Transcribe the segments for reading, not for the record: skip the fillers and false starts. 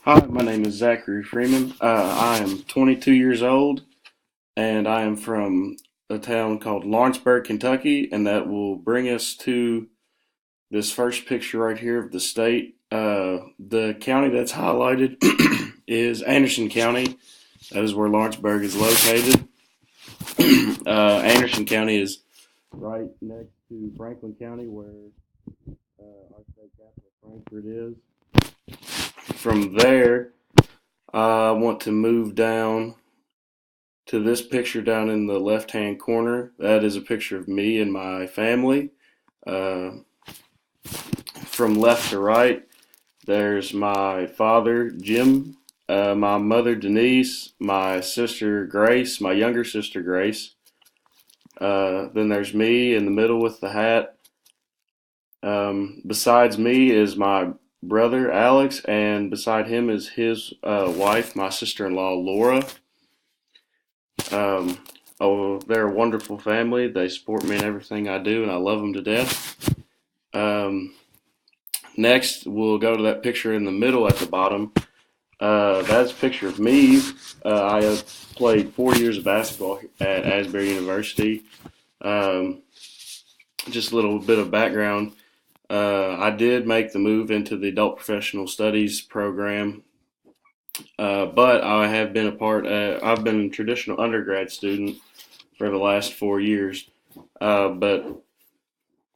Hi, my name is Zachary Freeman. I am 22 years old, and I am from a town called Lawrenceburg, Kentucky, and that will bring us to this first picture right here of the state. The county that's highlighted is Anderson County. That is where Lawrenceburg is located. Anderson County is right next to Franklin County, where our state capital, Frankfort, is. From there, I want to move down to this picture down in the left hand corner. That is a picture of me and my family. Uh, from left to right, there's my father, Jim, my mother, Denise, my sister, Grace, my younger sister, Grace. Then there's me in the middle with the hat. Besides me is my brother, Alex, and beside him is his wife, my sister in law, Laura. Um, they're a wonderful family. They support me in everything I do, and I love them to death. Um, Next, we'll go to that picture in the middle at the bottom. That's a picture of me. I have played 4 years of basketball at Asbury University. Um, just a little bit of background. I did make the move into the adult professional studies program, but I have been I've been a traditional undergrad student for the last 4 years. But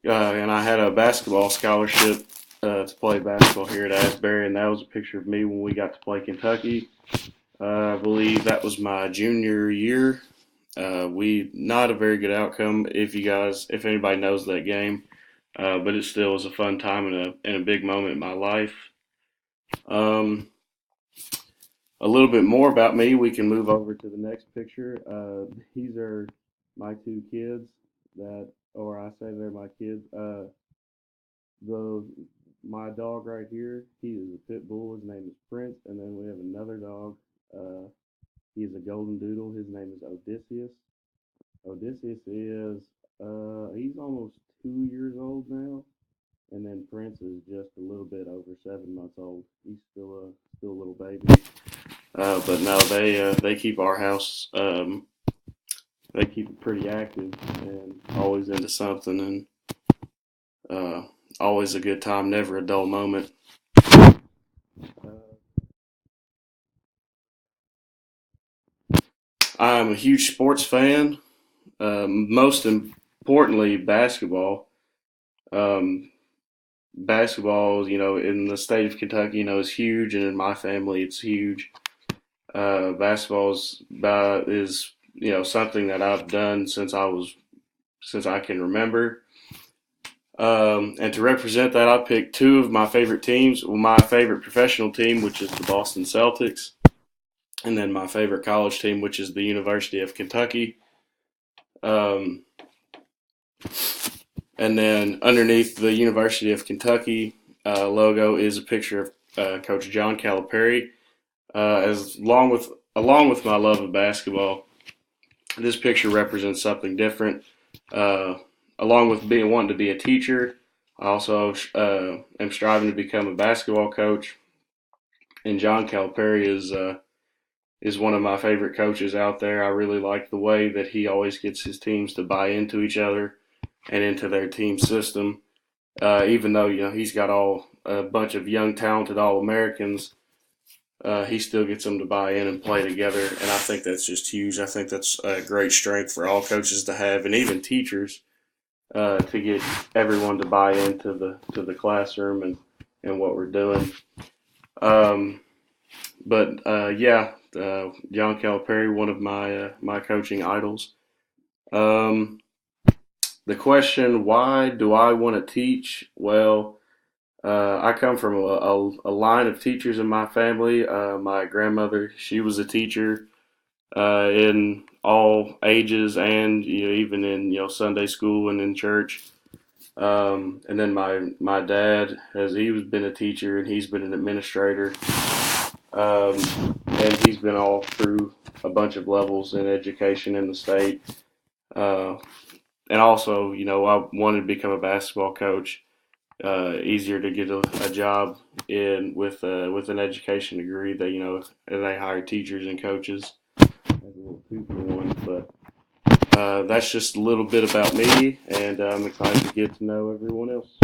and I had a basketball scholarship to play basketball here at Asbury, and that was a picture of me when we got to play Kentucky. I believe that was my junior year. We not a very good outcome if anybody knows that game, but it still was a fun time and a big moment in my life. Um, a little bit more about me. We can move over to the next picture. These are my two kids or I say they're my kids. The My dog right here, he is a pit bull. His name is Prince, and then we have another dog. Uh, he's a golden doodle. His name is Odysseus. Odysseus is he's almost 2 years old now, and then Prince is just a little bit over 7 months old. He's still a little baby. But no, they keep our house. They keep it pretty active and always into something, and uh, always a good time, never a dull moment. I'm a huge sports fan. Most importantly, basketball. Um, Basketball, in the state of Kentucky, is huge, and in my family, it's huge. Is something that I've done since I can remember. And to represent that, I picked two of my favorite teams. Well, my favorite professional team, which is the Boston Celtics, and then my favorite college team, which is the University of Kentucky. Um, and then underneath the University of Kentucky logo is a picture of Coach John Calipari. As along with my love of basketball, this picture represents something different. Uh, Along with wanting to be a teacher, I also am striving to become a basketball coach. And John Calipari is one of my favorite coaches out there. I really like the way that he always gets his teams to buy into each other and into their team system. Even though he's got all a bunch of young, talented All Americans, he still gets them to buy in and play together, and I think that's just huge. I think that's a great strength for all coaches to have, and even teachers to get everyone to buy into the classroom and what we're doing. Um, but yeah, John Calipari, one of my coaching idols. Um, the question, why do I want to teach? Well, I come from a line of teachers in my family. My grandmother, she was a teacher in all ages, and even in Sunday school and in church. And then my dad he's been a teacher and he's been an administrator, and he's been all through a bunch of levels in education in the state. Uh, and also, I wanted to become a basketball coach. easier to get a job in with an education degree. That they hire teachers and coaches as a little 2-for-1. But that's just a little bit about me, and I'm excited to get to know everyone else.